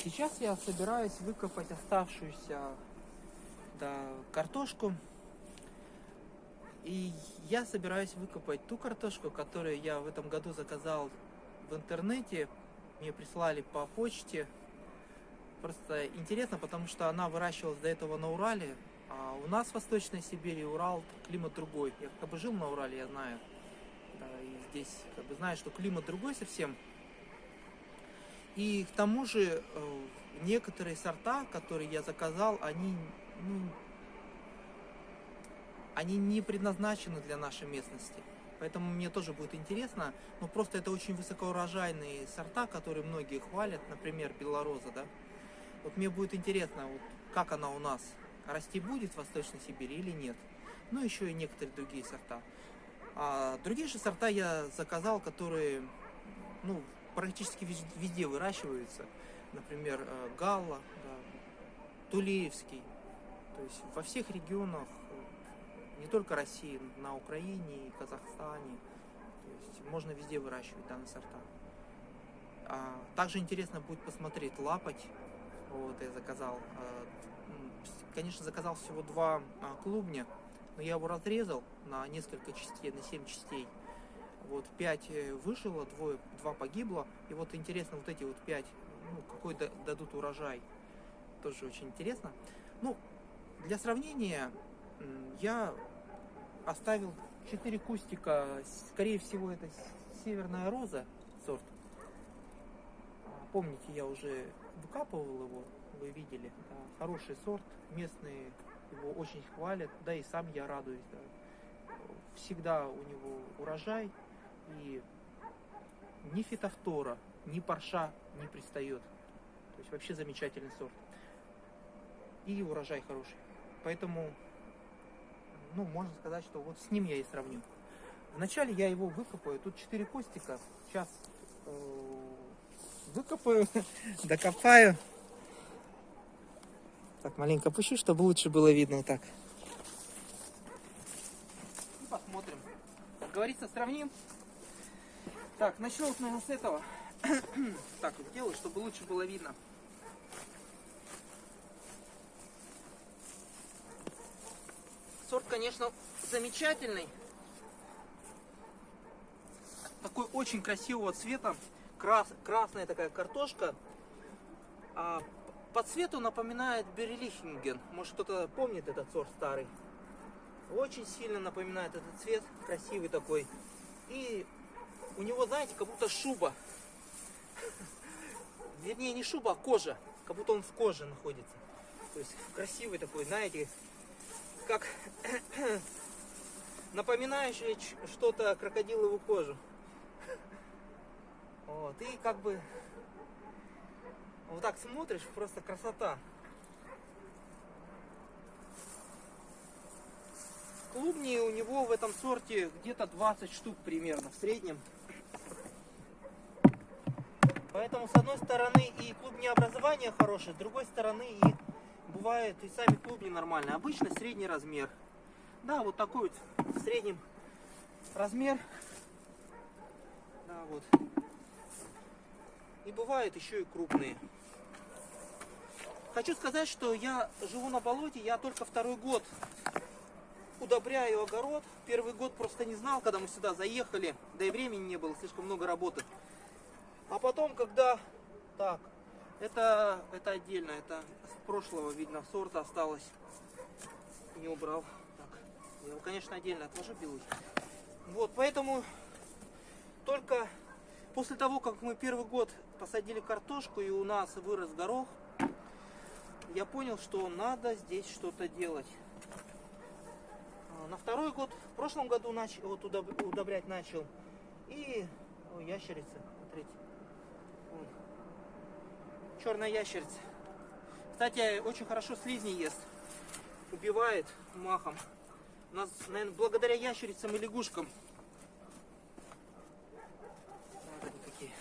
Сейчас я собираюсь выкопать оставшуюся картошку. И я собираюсь выкопать ту картошку, которую я в этом году заказал в интернете. Мне прислали по почте. Просто интересно, потому что она выращивалась до этого на Урале. А у нас в Восточной Сибири Урал, климат другой. Я как бы жил на Урале, я знаю. Да, и здесь как бы знаю, что климат другой совсем. И к тому же некоторые сорта, которые я заказал, они не предназначены для нашей местности. Поэтому мне тоже будет интересно. Но просто это очень высокоурожайные сорта, которые многие хвалят. Например, белороза, да. Вот мне будет интересно, вот, как она у нас расти будет в Восточной Сибири или нет. Ну, еще и некоторые другие сорта. А другие же сорта я заказал, которые, практически везде выращиваются. Например, галла, да, тулеевский. То есть во всех регионах, не только России, на Украине и Казахстане. То есть можно везде выращивать данные сорта. Также интересно будет посмотреть лапоть. Вот я заказал. Конечно, заказал всего 2 клубня, но я его разрезал на несколько частей, на 7 частей. Вот 5 выжило, 2 погибло. И вот интересно, вот эти вот 5, какой дадут урожай. Тоже очень интересно. Для сравнения, я оставил 4 кустика. Скорее всего, это северная роза сорт. Помните, я уже выкапывал его, вы видели. Да, хороший сорт, местные его очень хвалят, да и сам я радуюсь. Да. Всегда у него урожай, и ни фитофтора, ни парша не пристает. То есть вообще замечательный сорт. И урожай хороший. Поэтому, можно сказать, что вот с ним я и сравню. Вначале я его выкопаю. Тут 4 кустика. Сейчас выкопаю, докопаю. Так, маленько опущу, чтобы лучше было видно вот так. И посмотрим. Как говорится, сравним. Так, начну вот, наверное, с этого. Так вот делаю, чтобы лучше было видно. Сорт, конечно, замечательный. Такой очень красивого цвета. Красная такая картошка. По цвету напоминает Берлихинген. Может, кто-то помнит этот сорт старый. Очень сильно напоминает этот цвет. Красивый такой. И у него, знаете, как будто шуба. Вернее, не шуба, а кожа. Как будто он в коже находится. То есть красивый такой, знаете, как напоминающий что-то крокодиловую кожу. Вот, и как бы вот так смотришь, просто красота. Клубни у него в этом сорте где-то 20 штук примерно в среднем. Поэтому с одной стороны и клубнеобразование хорошее, с другой стороны и бывает и сами клубни нормальные. Обычно средний размер. Да, вот такой вот в среднем размер. Да, вот. И бывают еще и крупные. Хочу сказать, что я живу на болоте, я только 2-й год удобряю огород. 1-й год просто не знал, когда мы сюда заехали, да и времени не было, слишком много работы. А потом, когда... Так, это отдельно, это с прошлого, видно, сорта осталось. Не убрал. Так, я его, конечно, отдельно отложу, белый. Вот, поэтому только после того, как мы 1-й год посадили картошку и у нас вырос горох, я понял, что надо здесь что-то делать. На 2-й год, в прошлом году удобрять начал. И ящерица, смотрите. Вон. Черная ящерица. Кстати, очень хорошо слизни ест. Убивает махом. У нас, наверное, благодаря ящерицам и лягушкам. Вот они какие.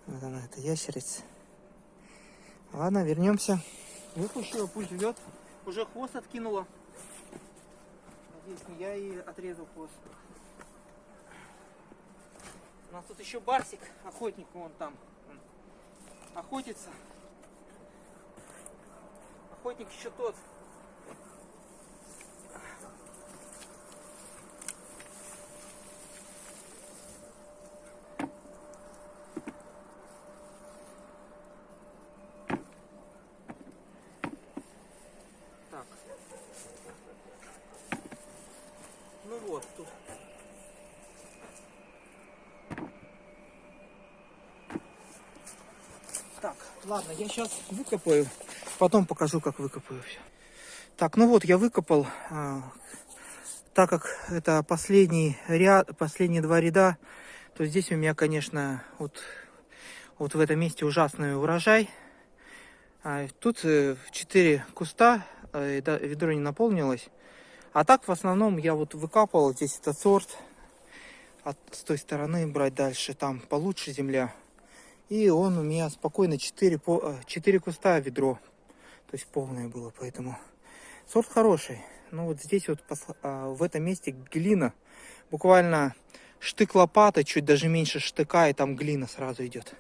Вот она, эта ящерица. Ладно, вернемся. Выпущу ее, пусть живет. Уже хвост откинула. Надеюсь, не я и отрезал хвост. нас тут еще барсик, охотник, вон там охотится. Охотник еще тот. Так. Ну вот, тут. Так, ладно, я сейчас выкопаю, потом покажу, как выкопаю все. Так, ну вот я выкопал, так как это последний ряд, последние два ряда, то здесь у меня, конечно, вот в этом месте ужасный урожай. Тут 4 куста, ведро не наполнилось. А так в основном я вот выкапывал здесь этот сорт, с той стороны брать дальше, там получше земля. И он у меня спокойно 4 куста ведро. То есть полное было, поэтому сорт хороший. Ну вот здесь вот в этом месте глина. Буквально штык лопаты, чуть даже меньше штыка, и там глина сразу идет.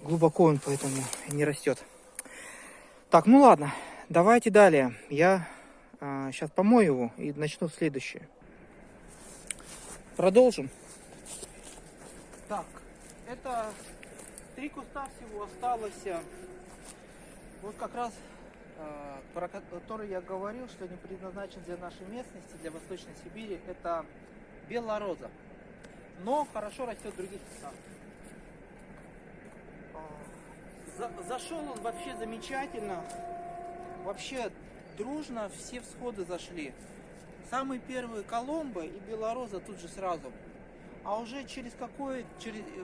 Глубоко он поэтому не растет. Так, ну ладно, давайте далее. Я сейчас помою его и начну следующее. Продолжим. Так, это 3 куста всего осталось. Вот как раз, про который я говорил, что не предназначен для нашей местности, для Восточной Сибири, это белороза. Но хорошо растет в других местах. Зашел он вообще замечательно. Вообще дружно все всходы зашли. Самые первые Коломбо и белороза тут же сразу. А уже через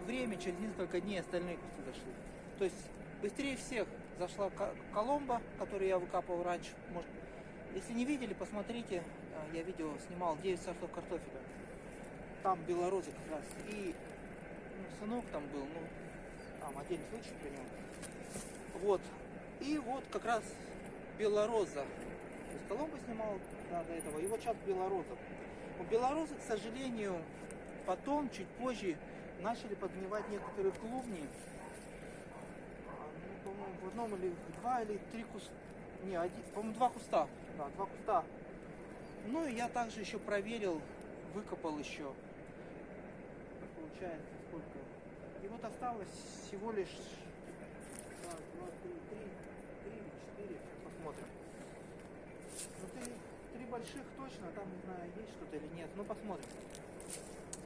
время, через несколько дней остальные кусты зашли. То есть быстрее всех зашла Коломбо, которую я выкапывал раньше. Может, если не видели, посмотрите. Я видео снимал 9 сортов картофеля. Там белороза как раз. И сынок там был, там отдельный случай при нем. Вот. И вот как раз белороза. То есть Коломбо снимал до этого. И вот сейчас белороза. У белорозы, к сожалению, потом, чуть позже, начали подгнивать некоторые клубни. По-моему, в одном или 2 или 3 куста. Не, по-моему, 2 куста. Да, 2 куста. Ну и я также еще проверил, выкопал еще. Получается, сколько. И вот осталось всего лишь 1, 2, 3, 4. Посмотрим. Ну, 3 больших точно, там не знаю, есть что-то или нет. Ну, посмотрим.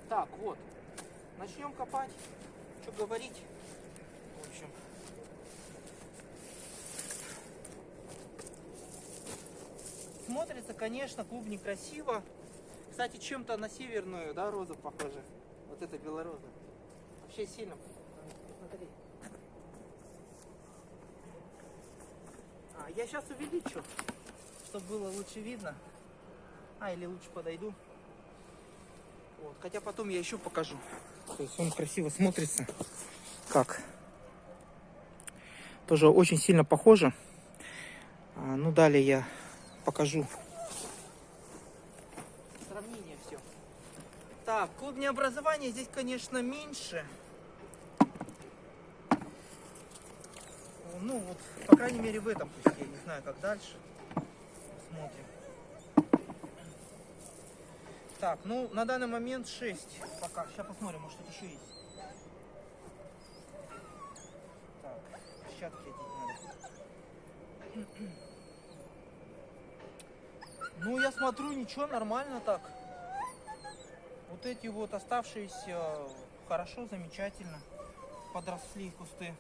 Так, вот. Начнем копать. Что говорить? В общем. Смотрится, конечно, клубник красиво. Кстати, чем-то на северную, да, розу похоже. Вот эта белороза. Вообще сильно. Смотри. Я сейчас увеличу, чтобы было лучше видно. Или лучше подойду. Вот. Хотя потом я еще покажу. То есть он красиво смотрится. Как? Тоже очень сильно похоже. Ну, далее я покажу. Сравнение все. Так, клубнеобразование здесь, конечно, меньше. Ну, вот, по крайней мере, в этом кусте. Не знаю, как дальше. Посмотрим. Так, ну, на данный момент 6. Пока. Сейчас посмотрим, может, тут еще есть. Так, щетки одеть надо. Ну, я смотрю, ничего, нормально так. Вот эти вот оставшиеся хорошо, замечательно подросли кусты.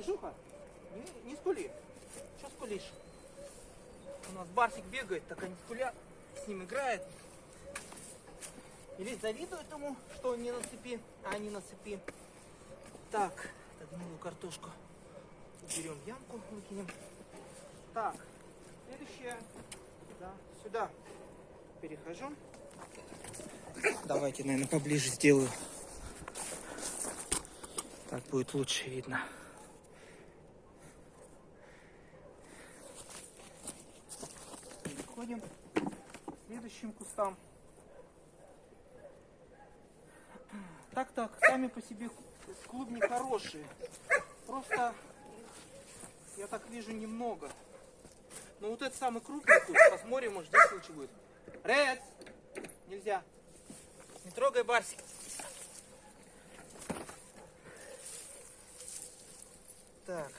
Жуха, не скули. Что скулишь? У нас барсик бегает, так они скулят, с ним играет. Или завидуют ему, что он не на цепи, а они на цепи. Так, гнилую картошку уберем, ямку выкинем. Так, следующее, да, сюда перехожу. Давайте, наверное, поближе сделаю. Так будет лучше видно. Переходим к следующим кустам. Так-так, сами по себе клубни хорошие. Просто, я так вижу, немного. Но вот это самый крупный куст. Посмотрим, может здесь лучше будет. Ред! Нельзя. Не трогай барсик. Так.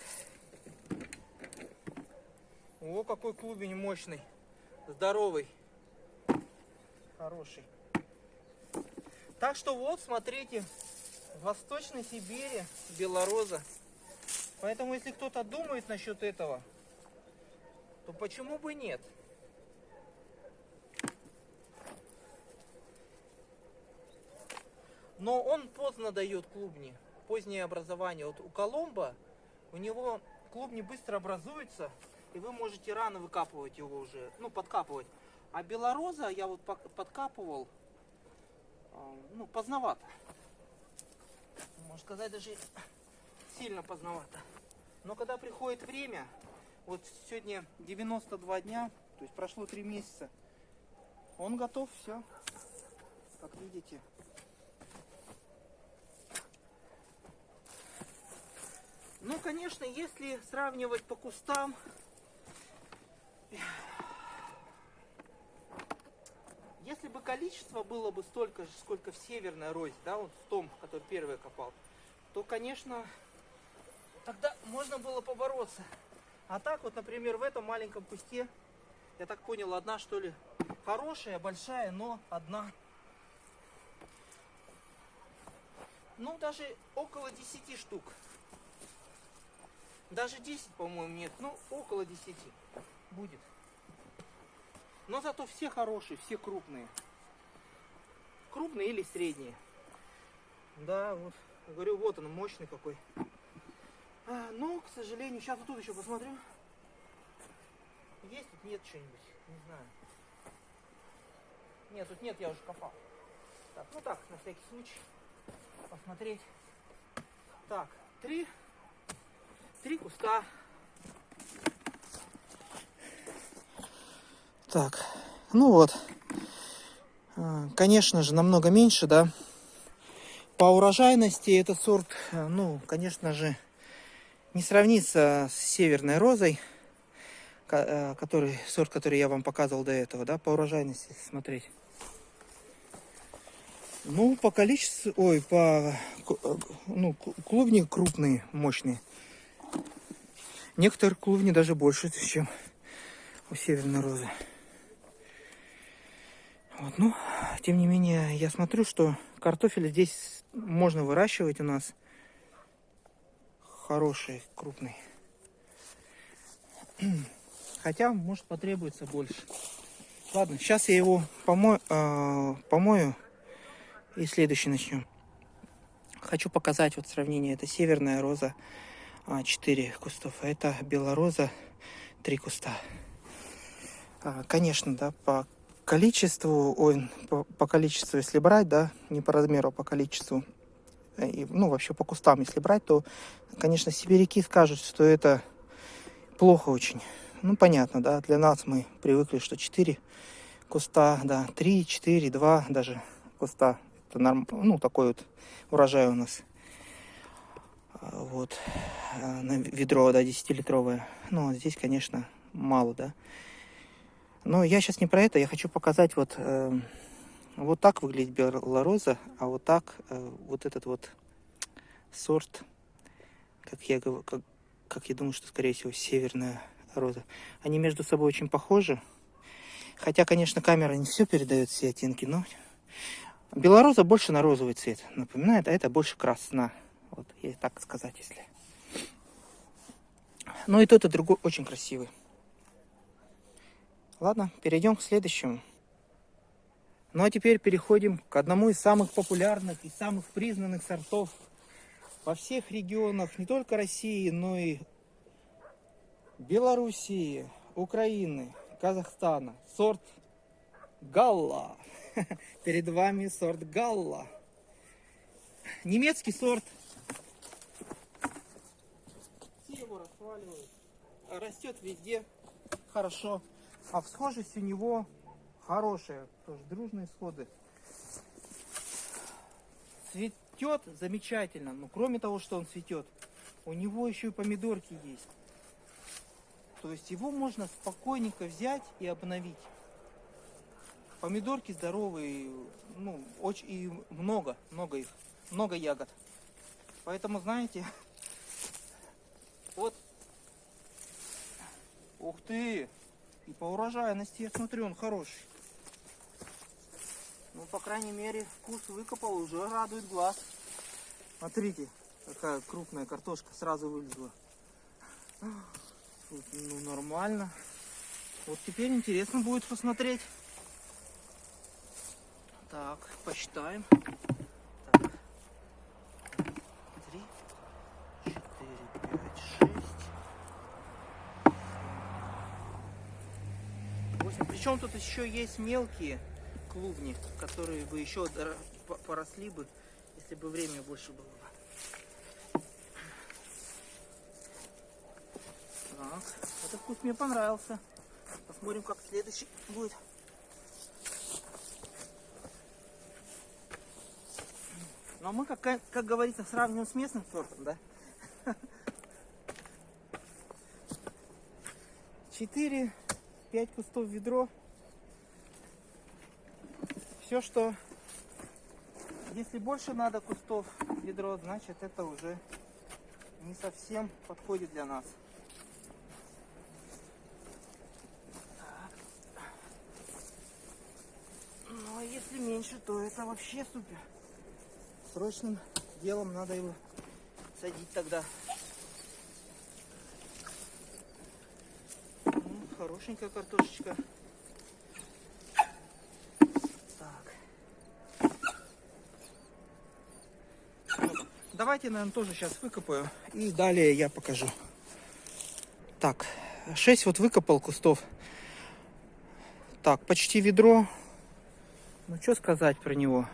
О, какой клубень мощный. Здоровый. Хороший. Так что вот, смотрите. В Восточной Сибири белороза. Поэтому, если кто-то думает насчет этого, то почему бы нет? Но он поздно дает клубни. Позднее образование. Вот у Коломбо, у него клубни быстро образуются, и вы можете рано выкапывать его уже, ну, подкапывать. А белороза я вот подкапывал, ну, поздновато. Можно сказать, даже сильно поздновато. Но когда приходит время, вот сегодня 92 дня, то есть прошло 3 месяца, он готов, все, как видите. Ну, конечно, если сравнивать по кустам, если бы количество было бы столько же, сколько в северной розе, да, вот в том, который первый копал, то, конечно, тогда можно было побороться. А так вот, например, в этом маленьком кусте, я так понял, одна, что ли, хорошая, большая, но одна. Ну, даже около 10 штук. Даже 10, по-моему, нет. Ну, около 10 будет. Но зато все хорошие, все крупные. Крупные или средние. Да, вот. Говорю, вот он, мощный какой. Но, к сожалению, сейчас вот тут еще посмотрю. Есть тут, нет что-нибудь? Не знаю. Нет, тут нет, я уже копал. Так, ну так, на всякий случай. Посмотреть. Так, три куста. Так, ну вот. Конечно же, намного меньше, да. По урожайности этот сорт, ну, конечно же, не сравнится с северной розой, сорт, который я вам показывал до этого, да, по урожайности смотреть. Ну, по количеству, ну, клубни крупные, мощные. Некоторые клубни даже больше, чем у северной розы. Вот, ну, тем не менее, я смотрю, что картофель здесь можно выращивать у нас. Хороший, крупный. Хотя, может, потребуется больше. Ладно, сейчас я его помою и следующий начнем. Хочу показать вот сравнение. Это северная роза 4 кустов, а это белороза 3 куста. Конечно, да, по количеству, по количеству, если брать, да, не по размеру, а по количеству, и, ну, вообще по кустам, если брать, то, конечно, сибиряки скажут, что это плохо очень. Ну, понятно, да, для нас мы привыкли, что 4 куста, да, 3, 4, 2 даже куста. Это ну, такой вот урожай у нас. Вот, на ведро, да, 10-литровое. Ну, здесь, конечно, мало, да. Но я сейчас не про это, я хочу показать вот, вот так выглядит белороза, а вот так вот этот вот сорт, как я думаю, что, скорее всего, северная роза. Они между собой очень похожи. Хотя, конечно, камера не все передает, все оттенки, но белороза больше на розовый цвет напоминает, а это больше красна. Вот, если так сказать, если. Ну и тот, и другой очень красивый. Ладно, перейдем к следующему. Ну а теперь переходим к одному из самых популярных и самых признанных сортов во всех регионах, не только России, но и Белоруссии, Украины, Казахстана. Сорт Галла. Перед вами сорт Галла. Немецкий сорт. Все его расхваливают. Растет везде. Хорошо. А всхожесть у него хорошая. Тоже дружные сходы. цветет замечательно. Но кроме того, что он цветет, у него еще и помидорки есть. То есть его можно спокойненько взять и обновить. Помидорки здоровые, ну, очень и много их, много ягод. Поэтому, знаете, вот, ух ты, и по урожайности, я смотрю, он хороший. Ну, по крайней мере, вкус выкопал, уже радует глаз. Смотрите, какая крупная картошка сразу вылезла. Ну, нормально. Вот теперь интересно будет посмотреть. Так, посчитаем. Так. 3, 4, 5, 6, 8. Причем тут еще есть мелкие клубни, которые бы еще поросли бы, если бы время больше было бы. Так, этот вкус мне понравился. Посмотрим, как следующий будет. Но мы, как говорится, сравниваем с местным сортом, да? 4-5 кустов в ведро. Все, что... Если больше надо кустов в ведро, значит, это уже не совсем подходит для нас. Ну, а если меньше, то это вообще супер. Срочным делом надо его садить тогда. Ну, хорошенькая картошечка. Так. Ну, давайте, наверное, тоже сейчас выкопаю. И далее я покажу. Так, 6 вот выкопал кустов. Так, почти ведро. Ну, что сказать про него?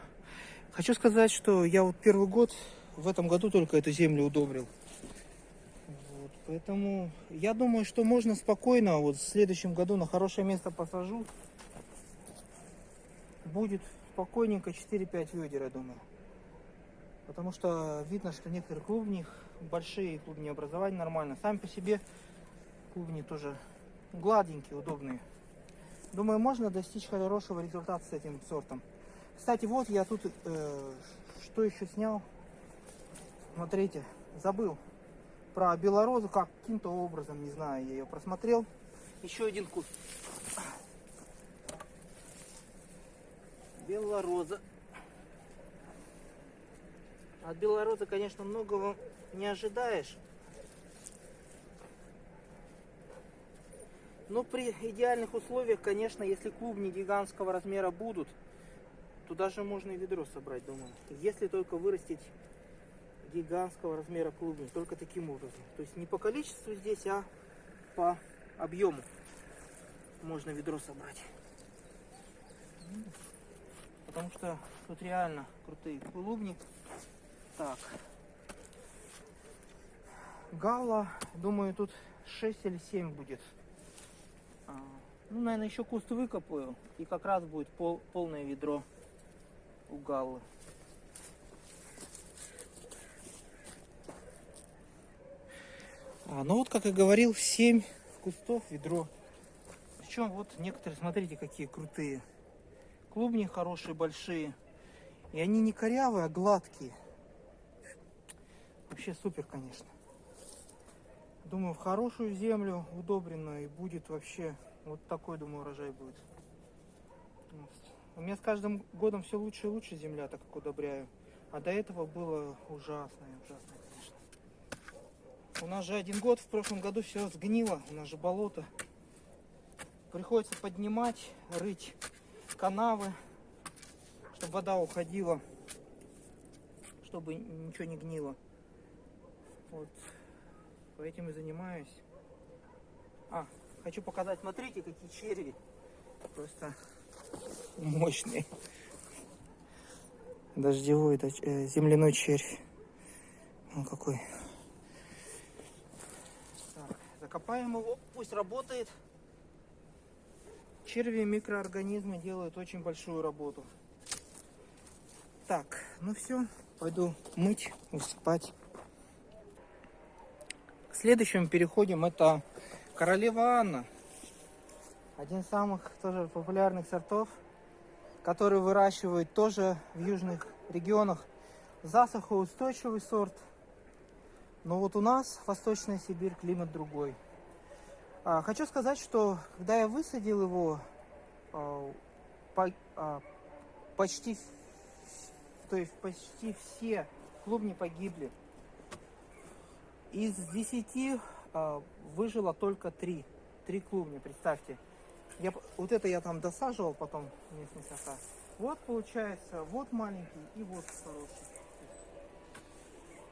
Хочу сказать, что я вот первый год, в этом году только эту землю удобрил. Вот, поэтому я думаю, что можно спокойно, вот в следующем году на хорошее место посажу. Будет спокойненько 4-5 ведер, я думаю. Потому что видно, что некоторые клубни, большие клубни образования нормально. Сами по себе клубни тоже гладенькие, удобные. Думаю, можно достичь хорошего результата с этим сортом. Кстати, вот я тут что еще снял. Смотрите, забыл про белорозу, каким-то образом, не знаю, я ее просмотрел. Еще один куст. Белороза. От белорозы, конечно, многого не ожидаешь. Но при идеальных условиях, конечно, если клубни гигантского размера будут, то даже можно и ведро собрать, думаю. Если только вырастить гигантского размера клубни, только таким образом. То есть не по количеству здесь, а по объему можно ведро собрать. Потому что тут реально крутые клубни. Так. Галла, думаю, тут 6 или 7 будет. Ну, наверное, еще куст выкопаю, и как раз будет полное ведро у галлы. Ну вот, как я говорил, 7 кустов ведро. Причем вот некоторые, смотрите, какие крутые. Клубни хорошие, большие. И они не корявые, а гладкие. Вообще супер, конечно. Думаю, в хорошую землю, удобренную, и будет вообще вот такой, думаю, урожай будет. У меня с каждым годом все лучше и лучше земля, так как удобряю. А до этого было ужасно, конечно. У нас же один год, в прошлом году все сгнило, у нас же болото. Приходится поднимать, рыть канавы, чтобы вода уходила, чтобы ничего не гнило. Вот, этим и занимаюсь. Хочу показать, смотрите, какие черви. Просто мощные. Дождевой, земляной червь. Он какой. Так, закопаем его, пусть работает. Черви, микроорганизмы делают очень большую работу. Так, ну все. пойду мыть, высыпать. К следующему переходим. Это королева Анна. Один из самых тоже популярных сортов, который выращивают тоже в южных регионах. Засухоустойчивый сорт. Но вот у нас, Восточная Сибирь, климат другой. Хочу сказать, что когда я высадил его, почти все клубни погибли. Из 10 выжило только 3 клубня, представьте. Вот это я там досаживал потом местные сорта. Вот получается, вот маленький и вот хороший.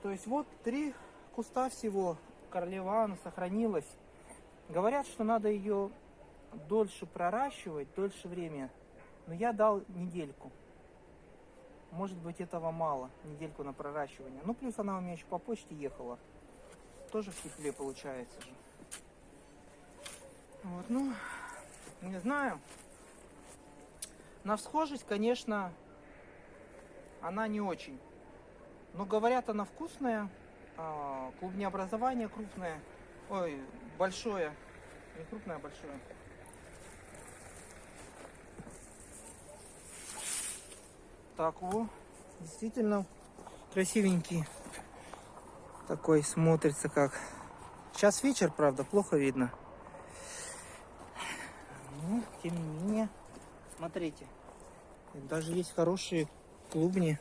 То есть вот 3 куста всего королева Анна сохранилась. Говорят, что надо ее дольше проращивать, дольше время. Но я дал недельку. Может быть, этого мало, недельку на проращивание. Ну, плюс она у меня еще по почте ехала. Тоже в тепле получается же. Вот, ну, не знаю. На всхожесть, конечно, она не очень. Но говорят, она вкусная. Клубнеобразование крупное. Ой, большое. Не крупное, а большое. Так, вот. Действительно красивенький. Такой смотрится как. Сейчас вечер, правда, плохо видно. Но, тем не менее, смотрите. Даже есть хорошие клубни.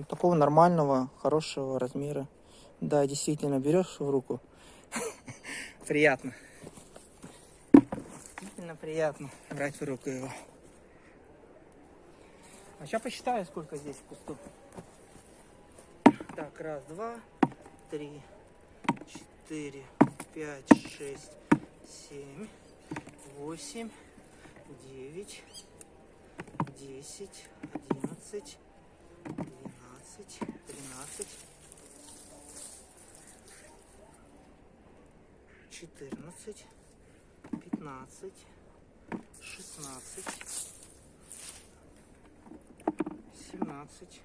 Такого нормального, хорошего размера. Да, действительно, берешь в руку. Приятно. Действительно приятно брать в руку его. А сейчас посчитаю, сколько здесь кустов. Так, 1, 2, 3, 4, 5, 6, 7, 8, 9, 10, 11, 12, 13, 14, 15, 16, 17.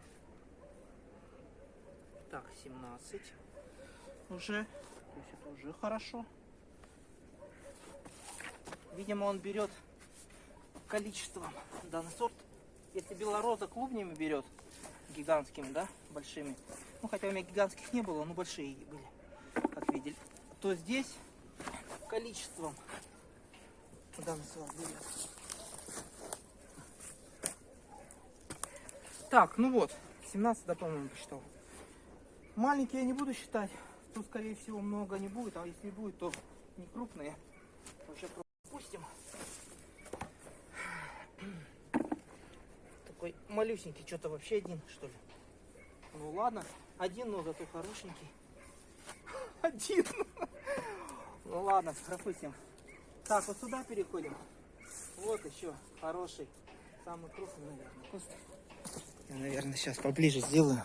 Так, 17 уже. То есть это уже хорошо. Видимо, он берет количеством данный сорт. Если белороза клубнями берет, гигантскими, да, большими. Ну, хотя у меня гигантских не было, но большие были, как видели. То здесь количеством данный сорт берет. Так, ну вот, 17, да, по-моему, посчитал. Маленькие я не буду считать. Тут, скорее всего, много не будет. А если будет, то не крупные. Вообще пропустим. Такой малюсенький. Что-то вообще один, что ли. Ну ладно. Один, но зато хорошенький. Один. Ну ладно, пропустим. Так, вот сюда переходим. Вот еще хороший. Самый крупный, наверное, куст. Я, наверное, сейчас поближе сделаю.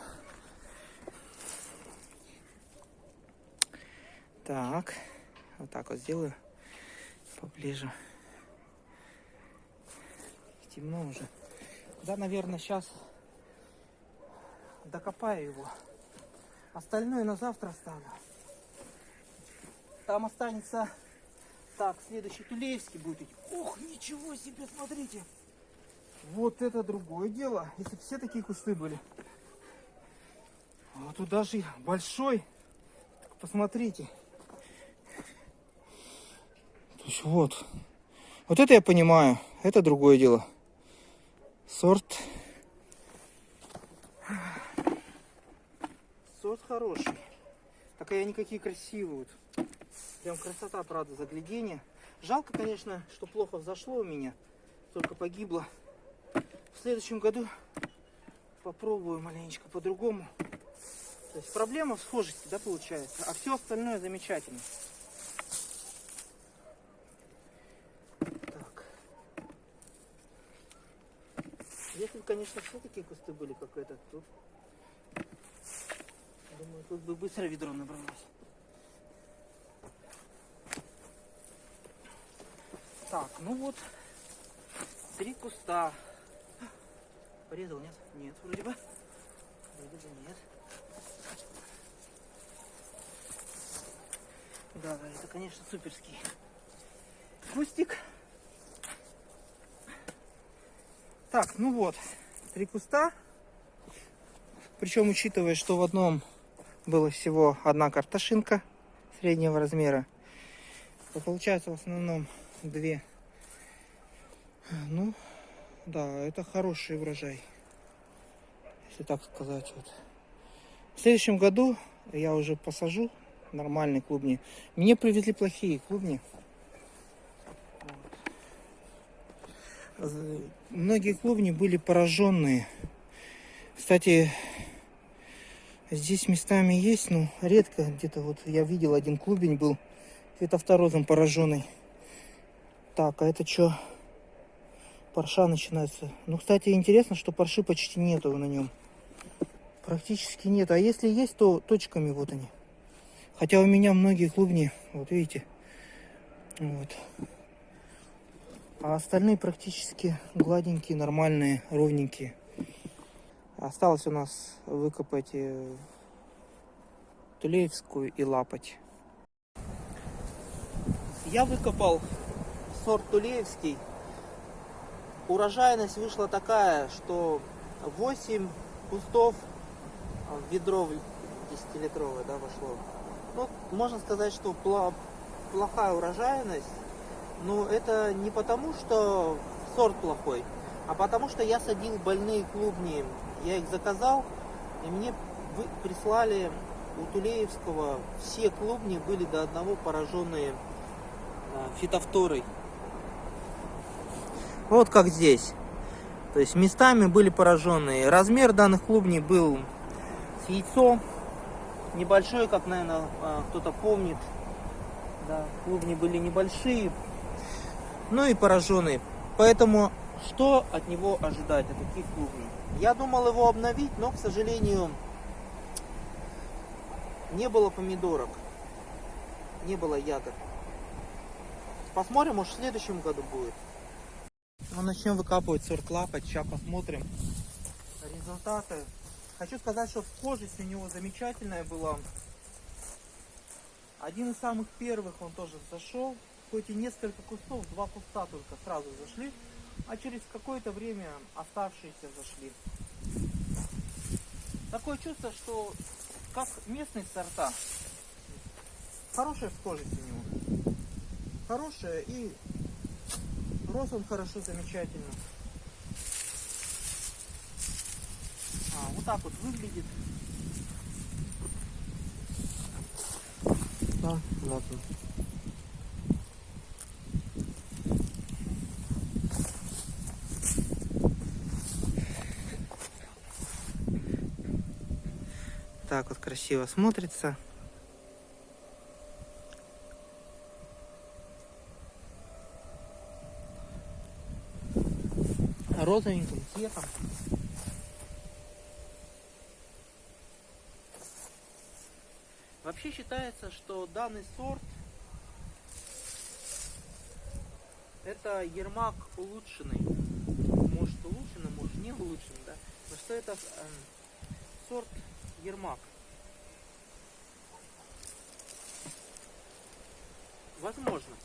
Так, вот так вот сделаю поближе. Темно уже. Да, наверное, сейчас докопаю его. Остальное на завтра оставлю. Там останется... Так, следующий Тулеевский будет. Ох, ничего себе, смотрите. Вот это другое дело. Если бы все такие кусты были. Вот тут даже большой. Так посмотрите. То есть вот. Вот это я понимаю. Это другое дело. Сорт. Сорт хороший. Так я никакие красивые. Вот. Прям красота, правда, загляденье. Жалко, конечно, что плохо взошло у меня. Только погибло. В следующем году попробую маленечко по-другому. То есть проблема в схожести, да, получается. А все остальное замечательно. Так. Если бы, конечно, все такие кусты были, как этот, тут, думаю, тут бы быстро ведро набралось. Так, ну вот, 3 куста. Порезал, нет? Нет, вроде бы. Вроде бы нет. Да, это, конечно, суперский кустик. Так, ну вот, 3 куста. Причем, учитывая, что в одном было всего одна картошинка среднего размера, то получается в основном 2. Ну, да, это хороший урожай, если так сказать. Вот. В следующем году я уже посажу нормальные клубни. Мне привезли плохие клубни. Вот. Многие клубни были пораженные. Кстати, здесь местами есть, но редко. Где-то вот я видел, один клубень был фитофторозом пораженный. Так, а это что? Парша начинается. Ну, кстати, интересно, что парши почти нету на нем. Практически нет. А если есть, то точками вот они. Хотя у меня многие клубни, вот видите, вот. А остальные практически гладенькие, нормальные, ровненькие. Осталось у нас выкопать Тулеевскую и лапать. Я выкопал сорт Тулеевский. Урожайность вышла такая, что 8 кустов в ведро 10-литровое, да, вошло. Ну, можно сказать, что плохая урожайность, но это не потому, что сорт плохой, а потому что я садил больные клубни. Я их заказал, и мне прислали у Тулеевского, все клубни были до одного пораженные фитофторой. Вот как здесь. То есть местами были пораженные. Размер данных клубней был с яйцо. Небольшой, как, наверное, кто-то помнит. Да, клубни были небольшие. Ну и пораженные. Поэтому что от него ожидать, от таких клубней? Я думал его обновить, но, к сожалению, не было помидорок. Не было ягод. Посмотрим, может, в следующем году будет. Ну, начнем выкапывать сорт лапать. Сейчас посмотрим результаты. Хочу сказать, что схожесть у него замечательная была. Один из самых первых он тоже зашел. Хоть и несколько кустов, 2 куста только сразу зашли. А через какое-то время оставшиеся зашли. Такое чувство, что как местные сорта. Хорошая схожесть у него. Хорошая, и рос он хорошо, замечательно. Вот так вот выглядит. Да, вот он. Так вот красиво смотрится. Розовеньким цветом. Вообще считается, что данный сорт это Ермак улучшенный. Может улучшенный, может не улучшенный, да? Но что это сорт Ермак. Возможно.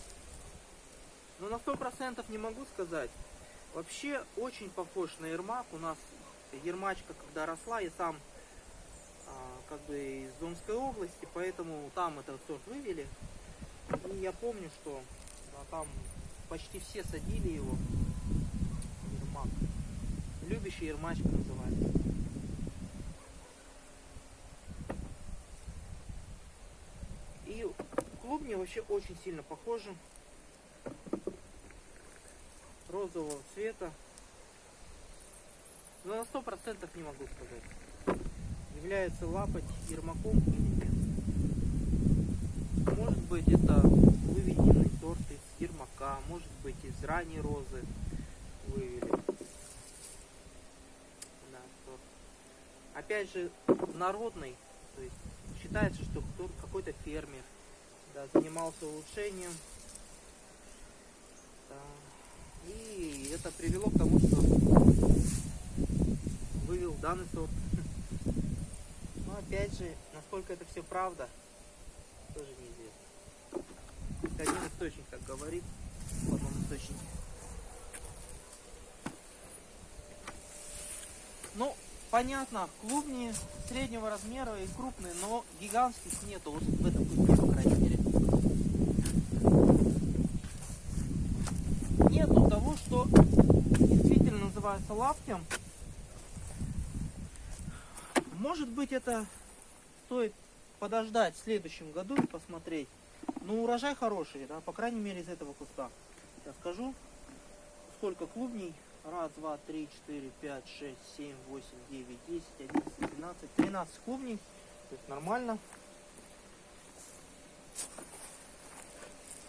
Но на 100% не могу сказать. Вообще очень похож на Ермак. У нас ермачка, когда росла, я сам как бы из Омской области, поэтому там этот сорт вывели. И я помню, что там почти все садили его. Ермак. Любящий ермачка называется. И клубни вообще очень сильно похожи. Розового цвета. Но на 100% не могу сказать. Является лапоть ермаком или нет. Может быть, это выведенный сорт из ермака, может быть, из ранней розы вывели. Да, сорт. Опять же, народный, то есть считается, что какой-то фермер, да, занимался улучшением. Да. И это привело к тому, что вывел данный сорт. Но опять же, насколько это все правда, тоже неизвестно. Один источник так говорит, в одном источнике. Ну, понятно, клубни среднего размера и крупные, но гигантских нету вот в этом кусте, по крайней мере. Нету того, что действительно называется лаптем. Может быть, это стоит подождать в следующем году и посмотреть. Но урожай хороший, да, по крайней мере из этого куста. Я скажу, сколько клубней. 1, 2, 3, 4, 5, 6, 7, 8, 9, 10, 11, 12, 13 клубней. То есть нормально.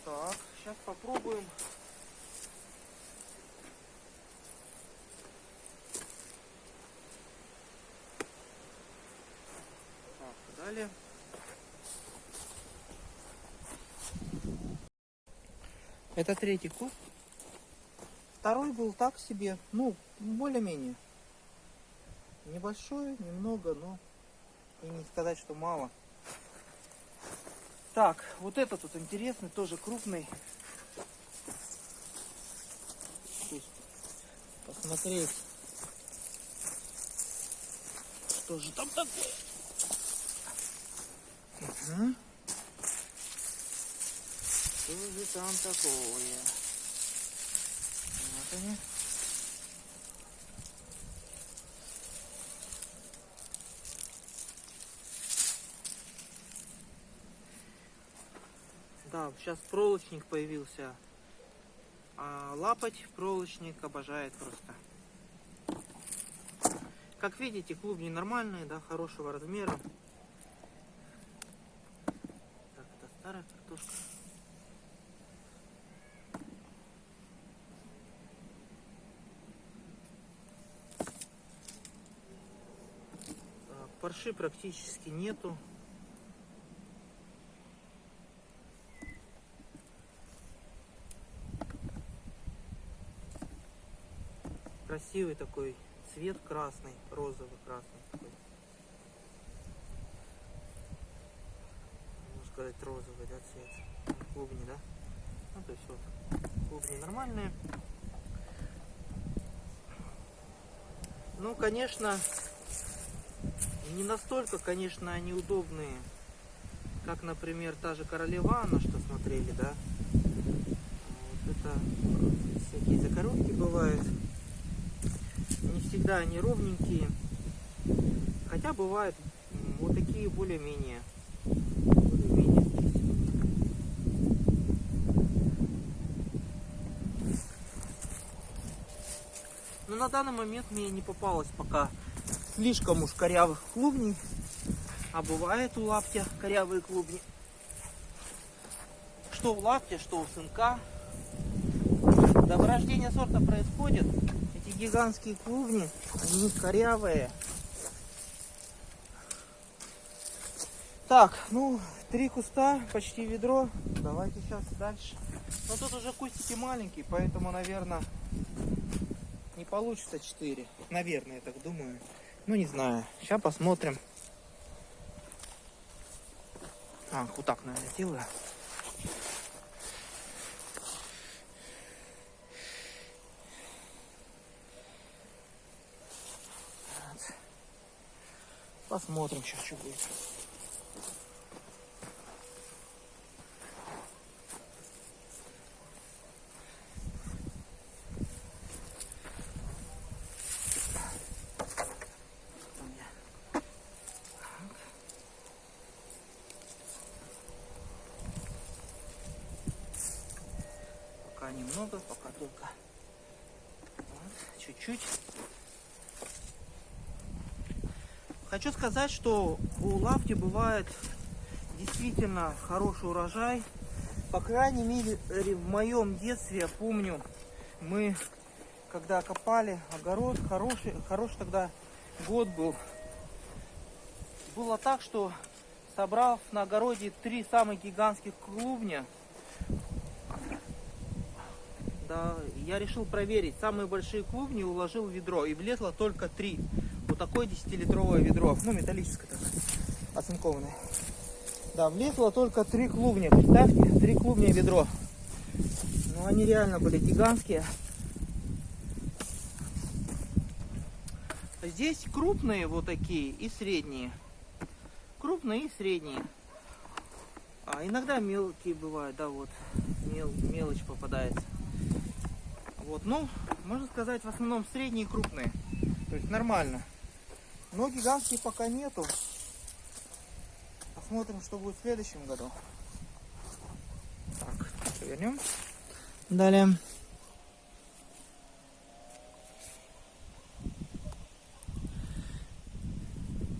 Так, сейчас попробуем. Так, далее. Это третий куст. Второй был так себе, ну, более-менее. Небольшой, немного, но и не сказать, что мало. Так, вот этот тут интересный, тоже крупный. Пусть посмотреть, что же там такое. Угу. Что же там такое? Вот они. Да, сейчас проволочник появился. А лапать проволочник обожает просто. Как видите, клубни нормальные, да, хорошего размера. Так, это старая картошка. Так, парши практически нету. Красивый такой цвет, красный, розовый, красный такой. Можно сказать, розовый, да, цвет. Клубни, да? Ну, то есть вот, клубни нормальные. Ну, конечно, не настолько, конечно, они удобные, как, например, та же королева Анна, что смотрели, да? Вот это всякие закоротки бывают. Не всегда они ровненькие, хотя бывают вот такие более-менее. Но на данный момент мне не попалось пока слишком уж корявых клубней, а бывает у лаптя корявые клубни. Что у лаптя, что у сынка. Когда вырождение сорта происходит, эти гигантские клубни, они корявые. Так, ну, 3 куста, почти ведро. Давайте сейчас дальше. Но тут уже кустики маленькие, поэтому, наверное, не получится 4. Наверное, я так думаю. Ну, не знаю. Сейчас посмотрим. Вот так, наверное, сделаю. Посмотрим сейчас, что будет. Пока немного, пока только вот, чуть-чуть. Хочу сказать, что у лафти бывает действительно хороший урожай. По крайней мере, в моем детстве, я помню, мы, когда копали огород, хороший тогда год был. Было так, что, собрав на огороде 3 самых гигантских клубня, да, я решил проверить. Самые большие клубни уложил в ведро, и влезло только 3. Вот такое 10-литровое ведро, ну, металлическое такое, оцинкованное. Да, влезло только 3 клубня. Представьте, 3 клубня в ведро. Ну, они реально были гигантские. Здесь крупные вот такие и средние. Крупные и средние. А иногда мелкие бывают, да, вот. Мелочь попадается. Вот, ну, можно сказать, в основном средние и крупные. То есть нормально. Но гигантские пока нету. Посмотрим, что будет в следующем году. Так, повернем. Далее.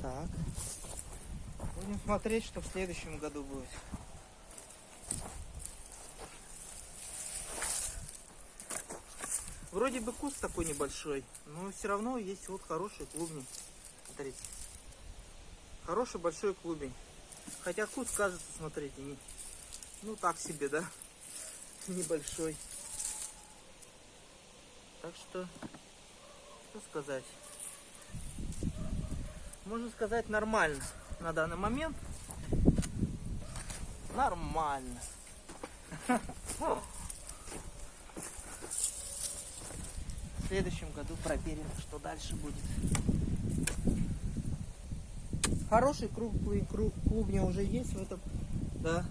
Так. Будем смотреть, что в следующем году будет. Вроде бы куст такой небольшой, но все равно есть вот хорошие клубни. Смотрите. Хороший большой клубень. Хотя куст кажется, смотрите, ну так себе, да? Небольшой. Так что сказать? Можно сказать, нормально на данный момент. Нормально. В следующем году проверим, что дальше будет. Хороший круглый клубни уже есть в этом, да.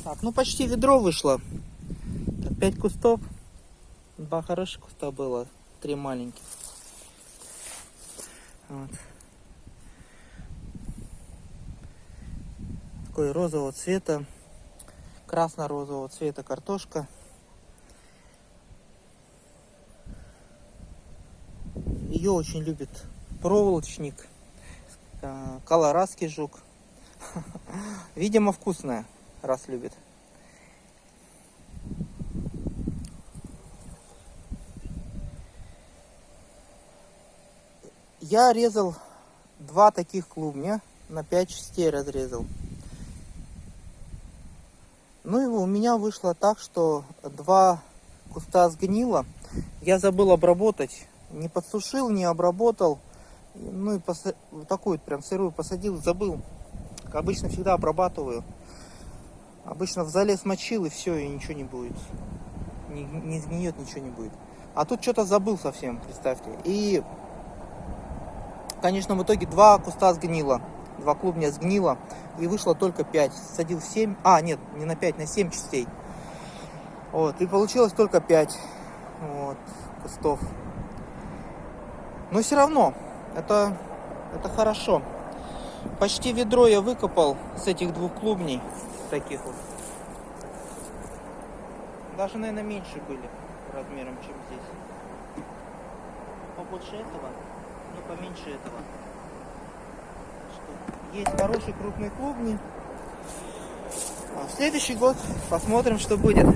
Так, ну почти ведро вышло. 5 кустов. 2 хороших куста было, 3 маленьких. Вот. Такой розового цвета, красно-розового цвета картошка. Ее очень любит проволочник, колорадский жук. Видимо, вкусная, раз любит. Я резал 2 таких клубня, на 5 частей разрезал. Ну и у меня вышло так, что 2 куста сгнило. Я забыл обработать, не подсушил, не обработал. Ну и такую прям сырую посадил, забыл. Как обычно, всегда обрабатываю. Обычно в зале смочил и все, и ничего не будет. Не сгниет, ничего не будет. А тут что-то забыл совсем, представьте. И, конечно, в итоге 2 куста сгнило. 2 клубня сгнило. И вышло только 5. Садил 7. А, нет, не на 5, на 7 частей. Вот. И получилось только 5 вот, кустов. Но все равно, это хорошо. Почти ведро я выкопал с этих 2 клубней. Таких вот. Даже, наверное, меньше были размером, чем здесь. Побольше этого, но поменьше этого. Есть хорошие крупные клубни. А в следующий год посмотрим, что будет.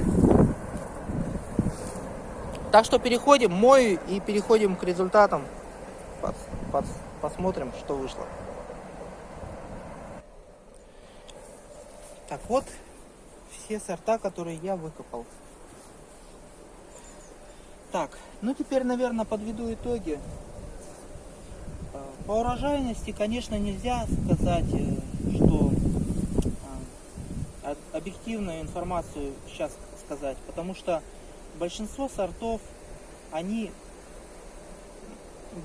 Так что переходим, мою и переходим к результатам. Посмотрим, что вышло. Так вот, все сорта, которые я выкопал. Так, ну теперь, наверное, подведу итоги. По урожайности, конечно, нельзя сказать, что объективную информацию сейчас сказать, потому что большинство сортов, они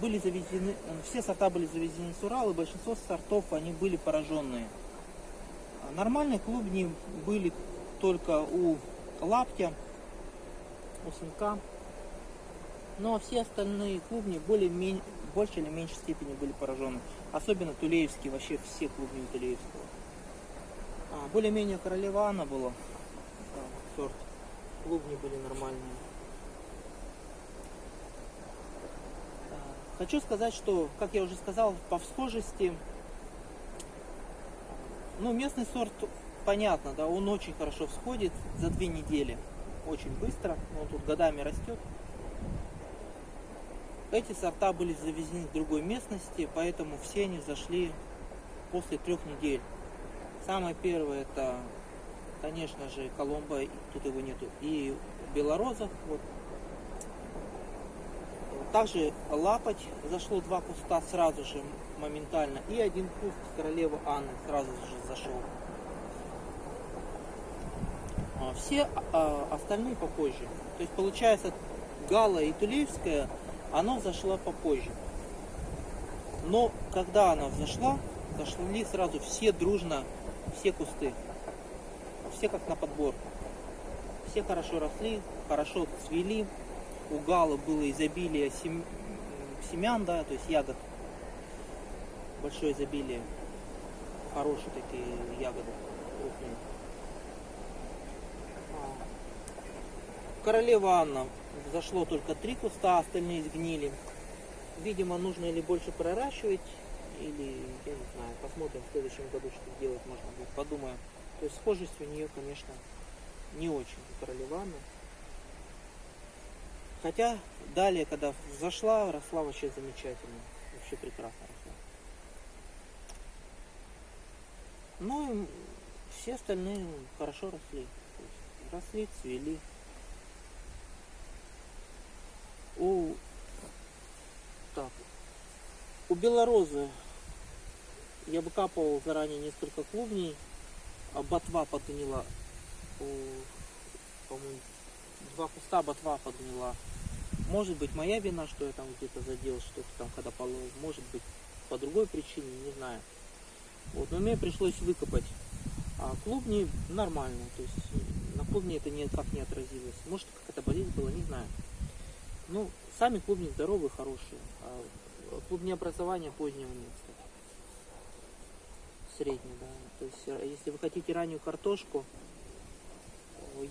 были завезены, все сорта были завезены с Урала, и большинство сортов, они были пораженные. Нормальные клубни были только у Лаптя, у Сынка, но все остальные клубни в большей или меньшей степени были поражены. Особенно Тулеевские, вообще все клубни у Тулеевского. Более-менее Королева Анна была, сорт, клубни были нормальные. Хочу сказать, что, как я уже сказал, по всхожести, ну, местный сорт, понятно, да, он очень хорошо всходит за 2 недели, очень быстро, он тут годами растет. Эти сорта были завезены в другой местности, поэтому все они зашли после 3 недель. Самое первое, это, конечно же, Коломбо, тут его нету, и Белорозов, вот. Также лапоть зашло 2 куста сразу же, моментально. И один куст королевы Анны сразу же зашел. Все остальные попозже. То есть получается Гала и Тулеевская, она взошла попозже. Но когда она взошла, зашли сразу все дружно, все кусты. Все как на подбор. Все хорошо росли, хорошо цвели. У Галы было изобилие семян, да, то есть ягод. Большое изобилие. Хорошие такие ягоды. Крупные. Королева Анна зашло только 3 куста, остальные сгнили. Видимо, нужно или больше проращивать, или, я не знаю, посмотрим в следующем году, что делать можно будет, подумаем. То есть схожесть у нее, конечно, не очень, у королевы Анны. Хотя далее, когда взошла, росла вообще замечательно, вообще прекрасно росла. Ну и все остальные хорошо росли. То есть росли, цвели. У белорозы я выкапывал заранее несколько клубней, а ботва подгнила. По-моему, 2 куста ботва подгнила. Может быть, моя вина, что я там где-то задел что-то там, когда полол. Может быть, по другой причине, не знаю. Вот, но мне пришлось выкопать. А клубни нормальные, то есть на клубни это никак не отразилось. Может, какая-то болезнь была, не знаю. Ну, сами клубни здоровые, хорошие. А клубнеобразование позднего нет, кстати. Среднее, да. То есть, если вы хотите раннюю картошку,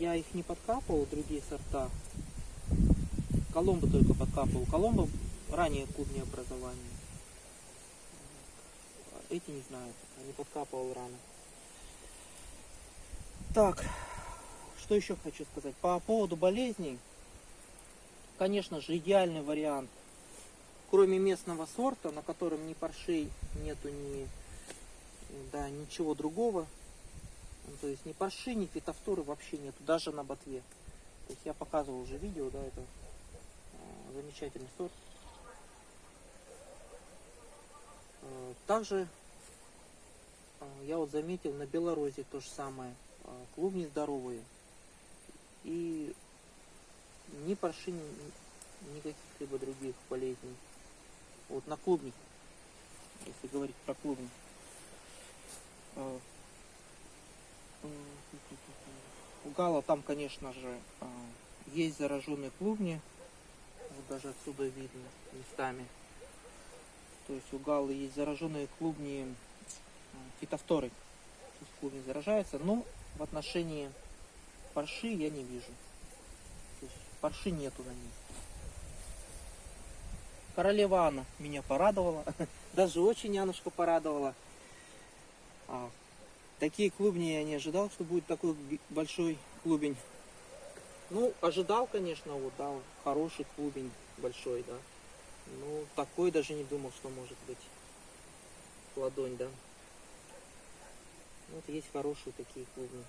я их не подкапывал, другие сорта. Коломбу только подкапывал. Коломба раннее клубнеобразование. Эти не знаю, не подкапывал рано. Так, что еще хочу сказать. По поводу болезней. Конечно же, идеальный вариант, кроме местного сорта, на котором ни паршей нету, ничего другого. То есть ни парши, ни фитофторы вообще нету, даже на ботве. То есть я показывал уже видео, да, это замечательный сорт. Также я вот заметил на белорозе то же самое. Клубни здоровые. И ни парши, ни каких-либо других болезней. Вот на клубни, если говорить про клубни. У Гала там, конечно же, есть зараженные клубни. Вот даже отсюда видно местами. То есть у Галы есть зараженные клубни фитофторы. То есть клубни заражаются, но в отношении парши я не вижу. То есть парши нету на них. Королева Анна меня порадовала. Даже очень Аннушка порадовала. Такие клубни я не ожидал, что будет такой большой клубень. Ну, ожидал, конечно, вот, да, хороший клубень большой, да. Ну, такой даже не думал, что может быть ладонь, да. Вот есть хорошие такие клубни.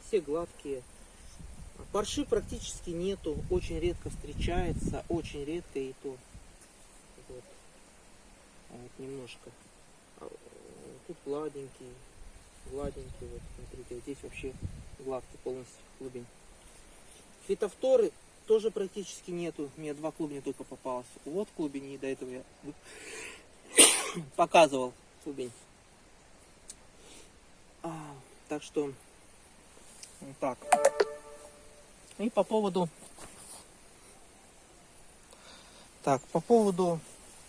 Все гладкие. Парши практически нету, очень редко встречается, очень редко и то. Вот, немножко. Тут гладенький, вот, смотрите, вот здесь вообще гладкий полностью клубень. Фитофторы тоже практически нету, мне 2 клубня только попалось. Вот клубень, и до этого я показывал клубень. Так что, вот так. И по поводу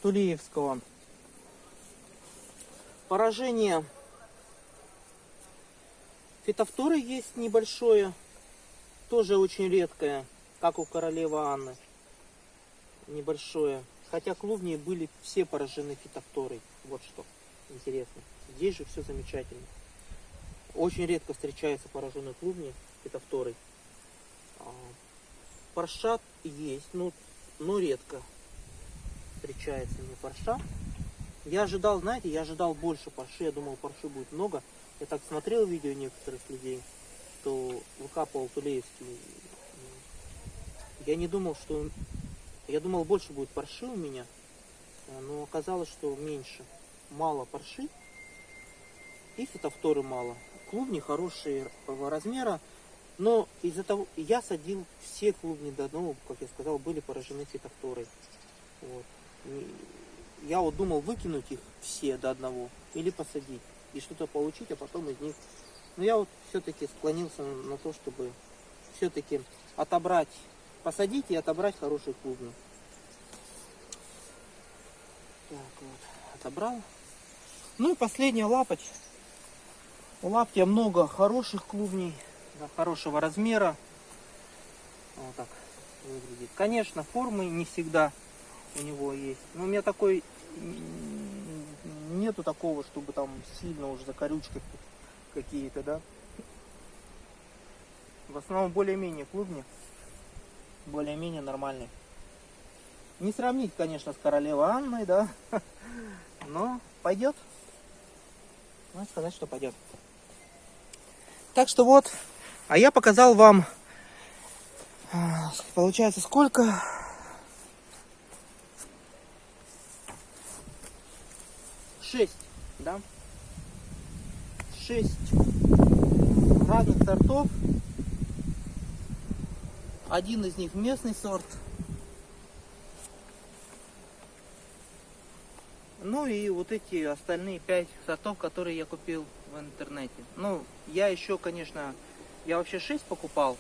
Тулеевского. Поражение фитофторы есть небольшое, тоже очень редкое, как у королевы Анны. Небольшое. Хотя клубни были все поражены фитофторой. Вот что интересно. Здесь же все замечательно. Очень редко встречаются пораженные клубни фитофторой. Парша есть, но редко встречается мне парша. Я ожидал, знаете, больше парши. Я думал, парши будет много. Я так смотрел видео некоторых людей, кто выкапывал Тулеевский. Я не думал, что Я думал, больше будет парши у меня, но оказалось, что меньше. Мало парши, и фитофторы мало. Клубни хорошие размера, но из-за того, я садил все клубни до одного, как я сказал, были поражены фитофторой. Вот. Я вот думал выкинуть их все до одного или посадить и что-то получить, а потом из них. Но я вот все-таки склонился на то, чтобы все-таки отобрать, посадить и отобрать хорошие клубни. Так вот, отобрал. Ну и последняя лапоть. У лаптя много хороших клубней, да, хорошего размера. Вот так выглядит. Конечно, формы не всегда у него есть. Но у меня такой нету такого, чтобы там сильно уже закорючки какие-то, да. В основном более-менее клубни. Более-менее нормальные. Не сравнить, конечно, с королевой Анной, да. Но пойдет. Можно сказать, что пойдет. Так что вот. А я показал вам, получается, сколько? 6, да? 6 разных сортов. Один из них местный сорт. Ну и вот эти остальные 5 сортов, которые я купил в интернете. Ну, я еще, конечно, я вообще 6 покупал.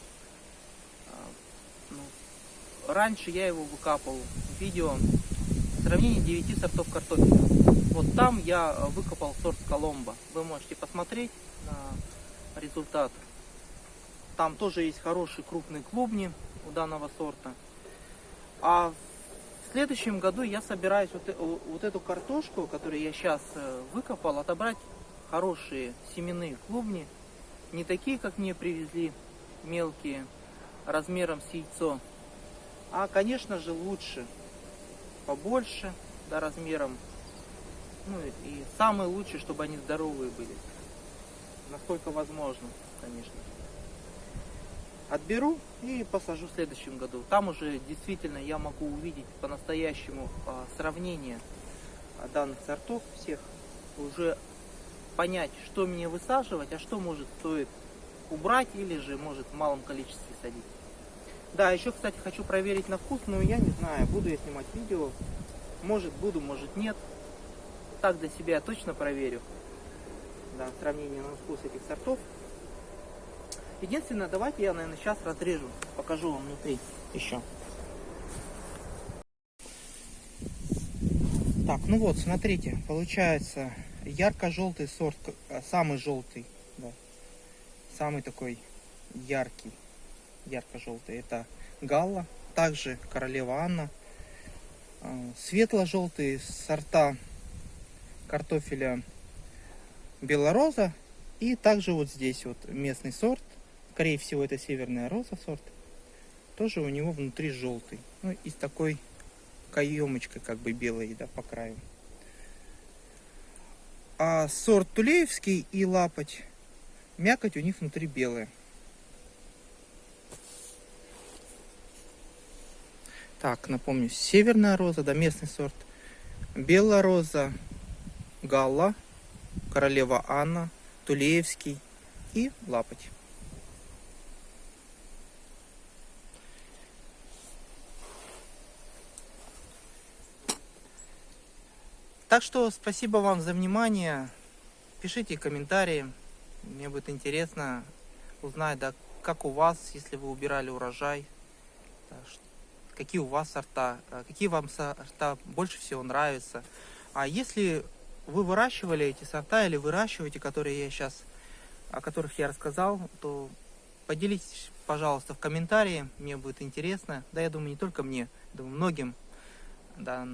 Раньше я его выкапывал. Видео сравнение 9 сортов картофеля. Вот там я выкопал сорт Коломбо. Вы можете посмотреть на результат. Там тоже есть хорошие крупные клубни у данного сорта. А в следующем году я собираюсь вот эту картошку, которую я сейчас выкопал, отобрать хорошие семенные клубни. Не такие, как мне привезли, мелкие, размером с яйцо. А, конечно же, лучше, побольше, да, размером. Ну и самое лучшее, чтобы они здоровые были. Насколько возможно, конечно. Отберу и посажу в следующем году. Там уже действительно я могу увидеть по-настоящему сравнение данных сортов всех. Уже понять, что мне высаживать, а что может стоит убрать или же может в малом количестве садить. Да, еще, кстати, хочу проверить на вкус, но я не знаю, буду я снимать видео. Может буду, может нет. Так для себя я точно проверю. Да, сравнение на вкус этих сортов. Единственное, давайте я, наверное, сейчас разрежу. Покажу вам внутри еще. Так, ну вот, смотрите, получается ярко-желтый сорт, самый желтый, да, самый такой яркий, ярко-желтый, это Галла, также королева Анна. Светло-желтые сорта картофеля Белороза, и также вот здесь вот местный сорт, скорее всего это Северная Роза сорт, тоже у него внутри желтый, ну и с такой каемочкой как бы белой, да, по краю. А сорт Тулеевский и Лапоть, мякоть у них внутри белая. Так, напомню, Северная Роза, да, местный сорт, Белая Роза, Галла, Королева Анна, Тулеевский и Лапоть. Так что спасибо вам за внимание. Пишите комментарии. Мне будет интересно узнать, да, как у вас, если вы убирали урожай, да, какие у вас сорта, какие вам сорта больше всего нравятся. А если вы выращивали эти сорта или выращиваете, которые я сейчас, о которых я рассказал, то поделитесь, пожалуйста, в комментарии. Мне будет интересно. Да, я думаю, не только мне, думаю, многим, да,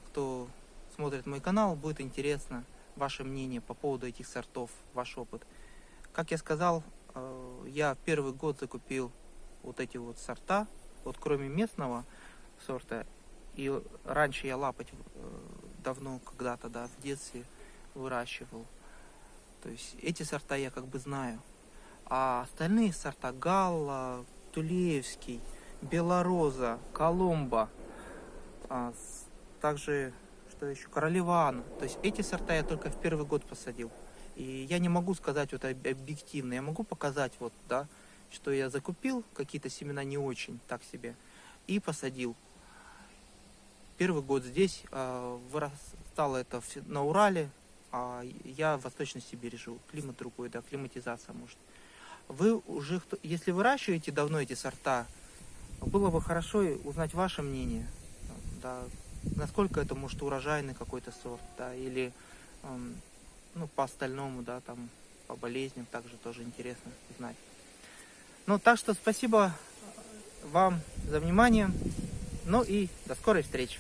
кто смотрит мой канал, будет интересно ваше мнение по поводу этих сортов, ваш опыт. Как я сказал, я первый год закупил вот эти вот сорта, вот кроме местного сорта, и раньше я Лапоть давно, когда-то, да, в детстве выращивал. То есть эти сорта я как бы знаю. А остальные сорта Галла, Тулеевский, Белороза, Коломбо, Также, что еще, королева Анна. То есть эти сорта я только в первый год посадил. И я не могу сказать вот объективно, я могу показать вот, да, что я закупил какие-то семена не очень, так себе, и посадил. Первый год здесь, вырастало это на Урале, а я в Восточной Сибири живу, климат другой, да, климатизация может. Вы уже, если выращиваете давно эти сорта, было бы хорошо узнать ваше мнение, да, насколько это может урожайный какой-то сорт, да, или ну, по остальному, да, там, по болезням также тоже интересно знать. Ну, так что спасибо вам за внимание, ну и до скорой встречи.